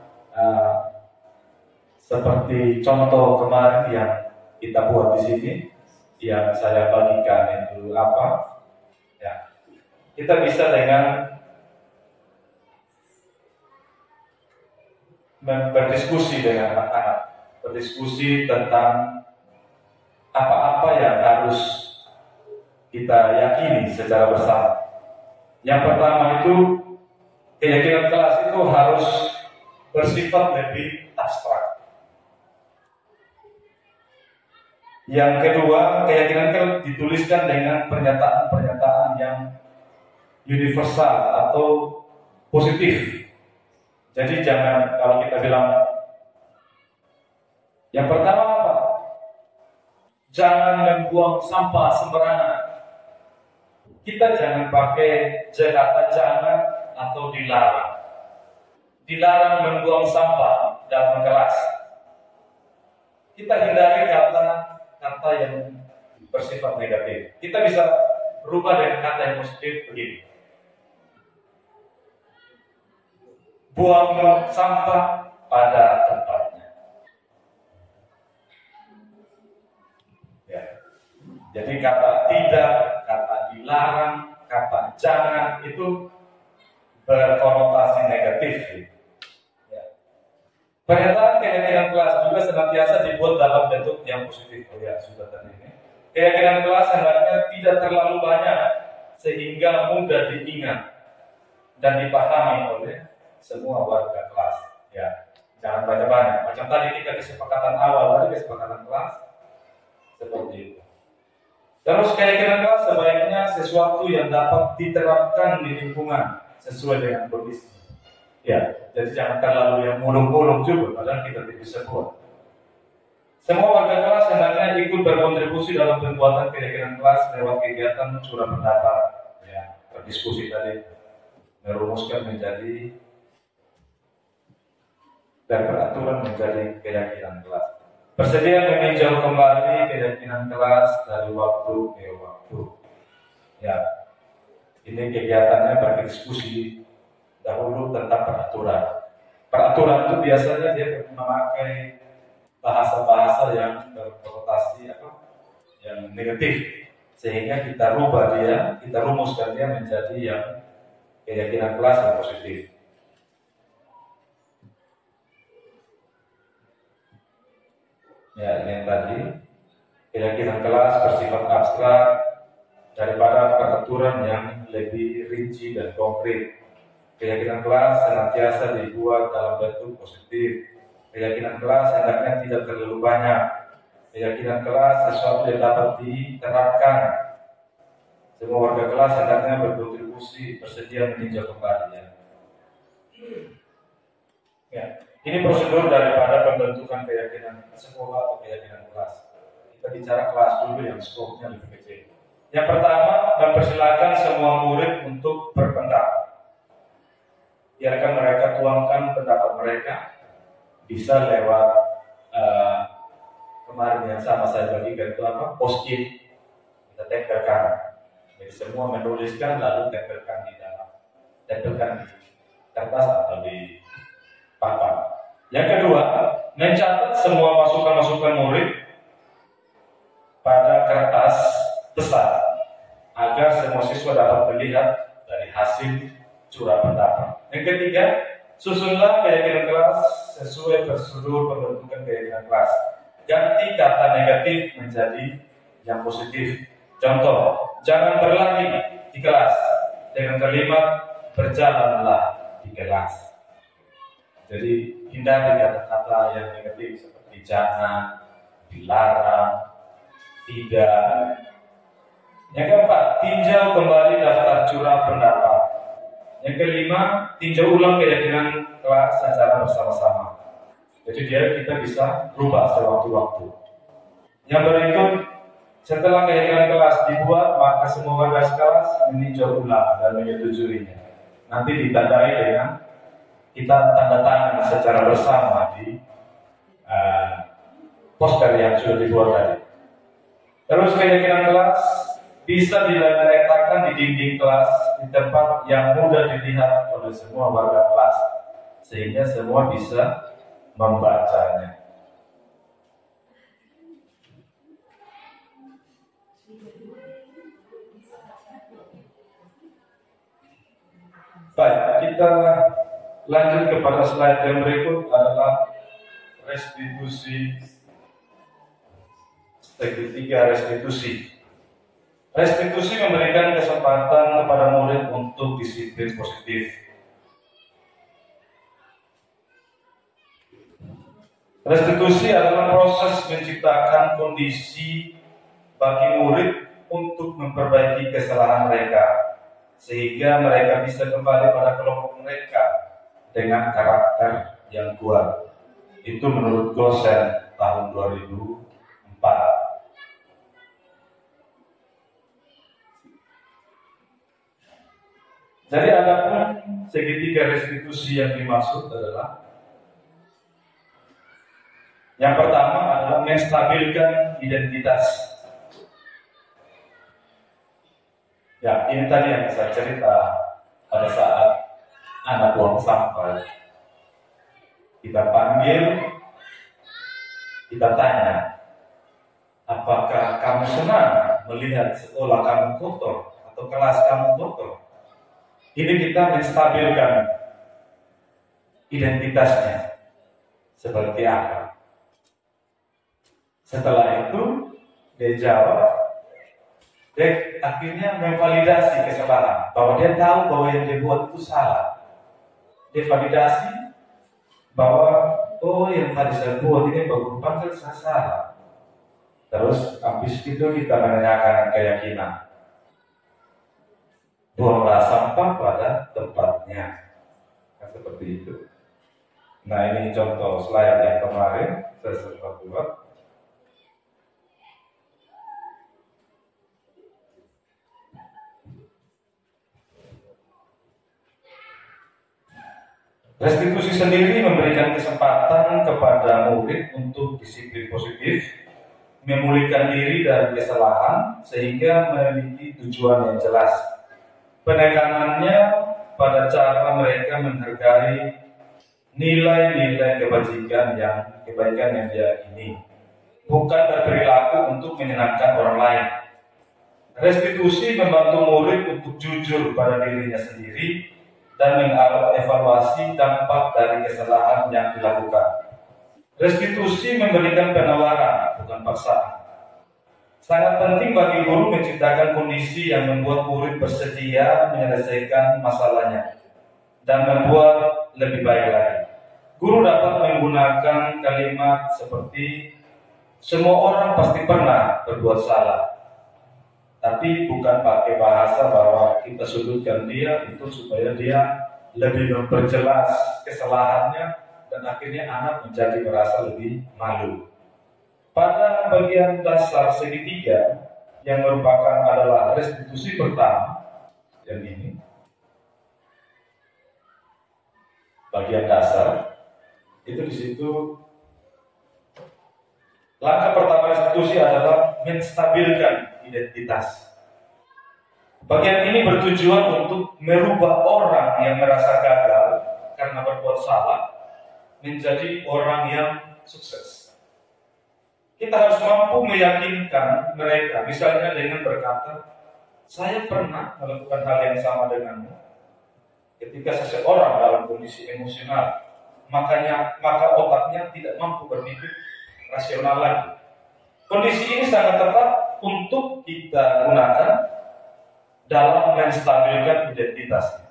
seperti contoh kemarin yang kita buat di sini, yang saya bagikan itu apa? Ya, kita bisa dengan berdiskusi dengan anak-anak, berdiskusi tentang apa-apa yang harus kita yakini secara bersama. Yang pertama itu, keyakinan kelas itu harus bersifat lebih abstrak. Yang kedua, keyakinan kelas dituliskan dengan pernyataan-pernyataan yang universal atau positif. Jadi jangan, kalau kita bilang yang pertama apa? Jangan membuang sampah sembarangan. Kita jangan pakai kata jangan atau dilarang. Dilarang membuang sampah dalam kelas. Kita hindari kata yang bersifat negatif. Kita bisa rubah dengan kata yang positif begini. Buang sampah pada tempatnya. Ya. Jadi kata tidak, kata dilarang, kata jangan itu berkonotasi negatif. Ya. Pernyataan keyakinan kelas juga senantiasa dibuat dalam bentuk yang positif. Oh ya, sudah tadi ini. Keyakinan kelas hendaknya tidak terlalu banyak sehingga mudah diingat dan dipahami oleh semua warga kelas. Ya, jangan banyak-banyak. Macam tadi kita kesepakatan awal tadi, kesepakatan kelas seperti itu. Terus keyakinan kelas sebaiknya sesuatu yang dapat diterapkan di lingkungan sesuai dengan kondisi. Ya, jadi jangan terlalu yang muluk-muluk juga, padahal kita tidak bisa buat. Semua warga kelas hendaknya ikut berkontribusi dalam pembuatan keyakinan kelas lewat kegiatan curah pendapat, ya, berdiskusi tadi, merumuskan menjadi dan peraturan menjadi keyakinan kelas. Bersedia meninjau kembali keyakinan kelas dari waktu ke waktu. Ya, ini kegiatannya berdiskusi dahulu tentang peraturan. Peraturan itu biasanya dia memakai bahasa-bahasa yang berkonotasi yang negatif, sehingga kita rubah dia, kita rumuskan dia menjadi yang keyakinan kelas yang positif. Ya, ini yang tadi keyakinan kelas bersifat abstrak daripada peraturan yang lebih rinci dan konkret. Keyakinan kelas senantiasa dibuat dalam bentuk positif. Keyakinan kelas hendaknya tidak terlalu banyak. Keyakinan kelas sesuatu yang dapat diterapkan. Semua warga kelas hendaknya berkontribusi, bersedia meninjau kembali. Ya. Ini prosedur daripada pembentukan keyakinan sekolah atau keyakinan kelas. Kita bicara kelas dulu yang skopnya lebih kecil. Yang pertama, mempersilakan semua murid untuk berpendapat. Biarkan mereka tuangkan pendapat mereka. Bisa lewat kemarin yang sama saya bagikan itu apa? Post-it. Kita tempelkan. Jadi semua menuliskan lalu tempelkan di dalam. Tempelkan di kertas atau di papan. Yang kedua, mencatat semua masukan-masukan murid pada kertas besar agar semua siswa dapat melihat dari hasil curah pendapat. Yang ketiga, susunlah keyakinan kelas sesuai prosedur pembentukan keyakinan kelas. Ganti kata negatif menjadi yang positif. Contoh, jangan berlari di kelas dengan kalimat berjalanlah di kelas. Jadi hindari kata-kata yang negatif seperti jangan, dilarang, tidak. Yang keempat, tinjau kembali daftar curah pendapat. Yang kelima, tinjau ulang keyakinan kelas secara bersama-sama. Jadi kita bisa rubah sewaktu-waktu. Yang berikut, setelah keyakinan kelas dibuat, maka semua warga kelas meninjau ulang dan menyetujuinya. Nanti ditandai dengan kita tanda tangan secara bersama di poster yang sudah dibuat tadi. Terus keyakinan kelas bisa diletakkan di dinding kelas di tempat yang mudah dilihat oleh semua warga kelas, sehingga semua bisa membacanya. Baik, kita lanjut kepada slide yang berikut adalah restitusi. Ketiga, restitusi. Restitusi memberikan kesempatan kepada murid untuk disiplin positif. Restitusi adalah proses menciptakan kondisi bagi murid untuk memperbaiki kesalahan mereka, sehingga mereka bisa kembali pada kelompok mereka dengan karakter yang kuat. Itu menurut Gosen tahun 2004. Jadi ada pun segitiga restitusi yang dimaksud adalah yang pertama adalah menstabilkan identitas. Ya, ini tadi yang saya cerita pada saat anak buang sampah. Kita panggil, kita tanya, apakah kamu senang melihat sekolah kamu kotor atau kelas kamu kotor? Ini kita menstabilkan identitasnya seperti apa. Setelah itu dia jawab, dia akhirnya memvalidasi kesalahan, bahwa dia tahu bahwa yang dia buat itu salah. Dia validasi bahwa yang tadi saya buat ini berupa saya salah. Terus habis itu kita menanyakan keyakinan, buanglah sampah pada tempatnya, seperti itu. Nah, ini contoh slide yang kemarin saya sempat buat. Restitusi sendiri memberikan kesempatan kepada murid untuk disiplin positif, memulihkan diri dari kesalahan sehingga memiliki tujuan yang jelas. Penekanannya pada cara mereka menghargai nilai-nilai kebaikan yang dia ini, bukan berperilaku untuk menyenangkan orang lain. Restitusi membantu murid untuk jujur pada dirinya sendiri dan mengevaluasi dampak dari kesalahan yang dilakukan. Restitusi memberikan penawaran, bukan paksaan. Sangat penting bagi guru menciptakan kondisi yang membuat murid bersedia menyelesaikan masalahnya dan membuat lebih baik lagi. Guru dapat menggunakan kalimat seperti, semua orang pasti pernah berbuat salah. Tapi bukan pakai bahasa bahwa kita sudutkan dia itu supaya dia lebih memperjelas kesalahannya dan akhirnya anak menjadi merasa lebih malu. Pada bagian dasar segitiga yang merupakan adalah restitusi pertama, yang ini bagian dasar itu di situ. Langkah pertama restitusi adalah menstabilkan identitas. Bagian ini bertujuan untuk merubah orang yang merasa gagal karena berbuat salah menjadi orang yang sukses. Kita harus mampu meyakinkan mereka, misalnya dengan berkata, saya pernah melakukan hal yang sama denganmu. Ketika seseorang dalam kondisi emosional, maka otaknya tidak mampu berpikir rasional lagi. Kondisi ini sangat tepat untuk kita gunakan dalam menstabilkan identitasnya.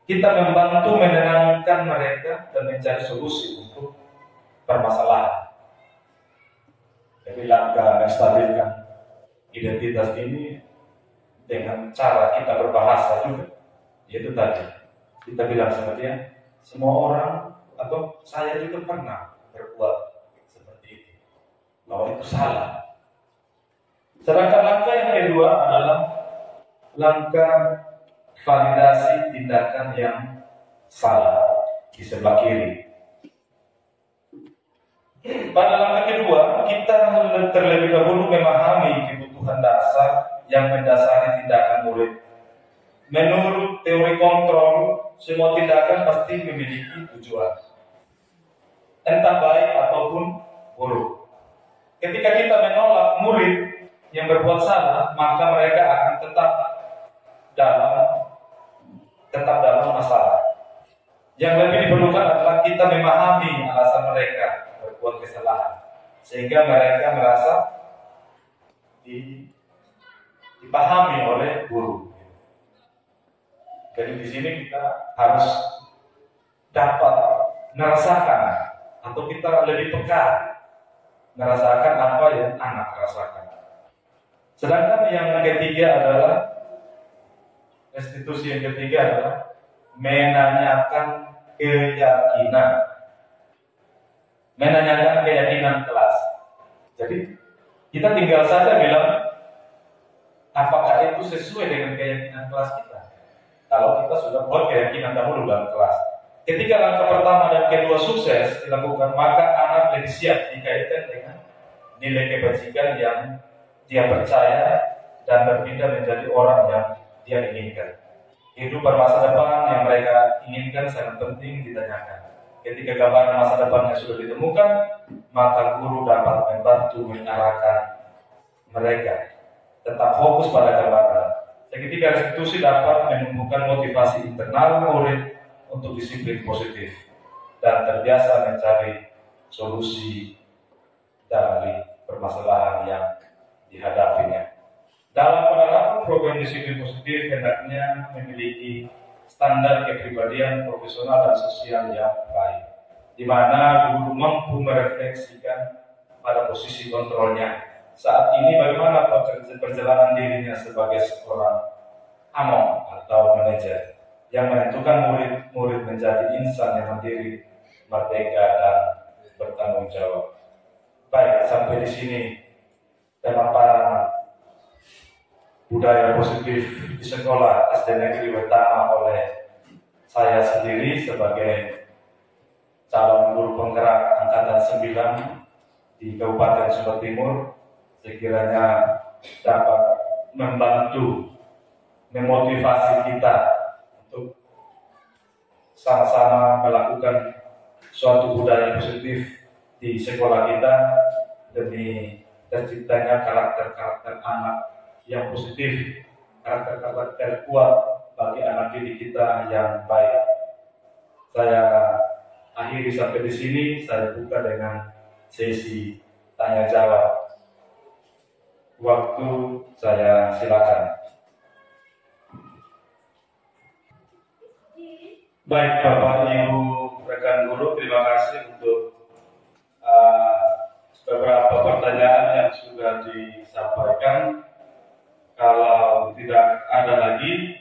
Kita membantu menenangkan mereka dan mencari solusi untuk permasalahan. Jadi langkah menstabilkan identitas ini dengan cara kita berbahasa juga, yaitu tadi kita bilang sama dia, semua orang atau saya juga pernah berbuat seperti itu, bahwa itu salah. Sedangkan langkah yang kedua adalah langkah validasi tindakan yang salah di sebelah kiri. Pada langkah kedua, kita terlebih dahulu memahami kebutuhan dasar yang mendasari tindakan murid. Menurut teori kontrol, semua tindakan pasti memiliki tujuan, entah baik ataupun buruk. Ketika kita menolak murid yang berbuat salah, maka mereka akan tetap dalam masalah. Yang lebih diperlukan adalah kita memahami alasan mereka berbuat kesalahan, sehingga mereka merasa dipahami oleh guru. Jadi di sini kita harus dapat merasakan, atau kita lebih peka merasakan apa yang anak rasakan. Sedangkan yang ketiga adalah institusi yang ketiga adalah menanyakan keyakinan kelas. Jadi kita tinggal saja bilang apakah itu sesuai dengan keyakinan kelas kita. Kalau kita sudah buat keyakinan dahulu dalam kelas, ketika langkah pertama dan kedua sukses dilakukan, maka anak lebih siap dikaitkan dengan nilai kebajikan yang dia percaya dan berpindah menjadi orang yang dia inginkan. Kehidupan masa depan yang mereka inginkan sangat penting ditanyakan. Ketika gambaran masa depannya sudah ditemukan, maka guru dapat membantu mengarahkan mereka tetap fokus pada gambaran. Seketika institusi dapat menumbuhkan motivasi internal murid untuk disiplin positif dan terbiasa mencari solusi dari permasalahan yang dihadapinya. Dalam penerapan program disiplin positif hendaknya memiliki standar kepribadian profesional dan sosial yang baik, di mana guru mampu merefleksikan pada posisi kontrolnya. Saat ini bagaimana perjalanan dirinya sebagai seorang among atau manajer yang menentukan murid-murid menjadi insan yang mandiri, merdeka, dan bertanggung jawab. Baik, sampai di sini pemaparan budaya positif di sekolah SD Negeri Wetama oleh saya sendiri sebagai calon guru penggerak angkatan 9 di Kabupaten Sumba Timur, sekiranya dapat membantu memotivasi kita untuk sama-sama melakukan suatu budaya positif di sekolah kita demi terciptanya karakter-karakter anak yang positif, karakter-karakter kuat bagi anak didik kita yang baik. Saya akhiri sampai di sini. Saya buka dengan sesi tanya jawab. Waktu saya silakan. Baik Bapak Ibu rekan guru, terima kasih untuk beberapa pertanyaan yang sudah disampaikan. Kalau tidak ada lagi,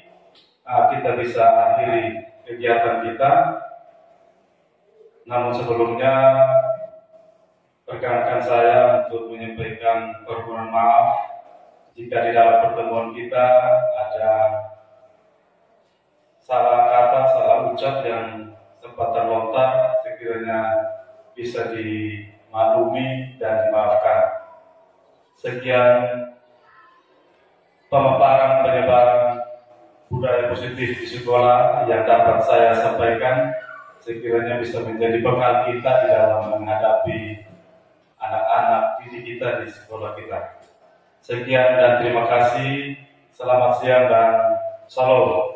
kita bisa akhiri kegiatan kita. Namun sebelumnya, perkenankan saya untuk menyampaikan permohonan maaf jika di dalam pertemuan kita ada salah kata, salah ucap yang sempat terlontar, sekiranya bisa dimaklumi dan dimaafkan. Sekian pemaparan penyebaran budaya positif di sekolah yang dapat saya sampaikan, sekiranya bisa menjadi bekal kita di dalam menghadapi anak-anak didik kita di sekolah kita. Sekian dan terima kasih. Selamat siang dan salam.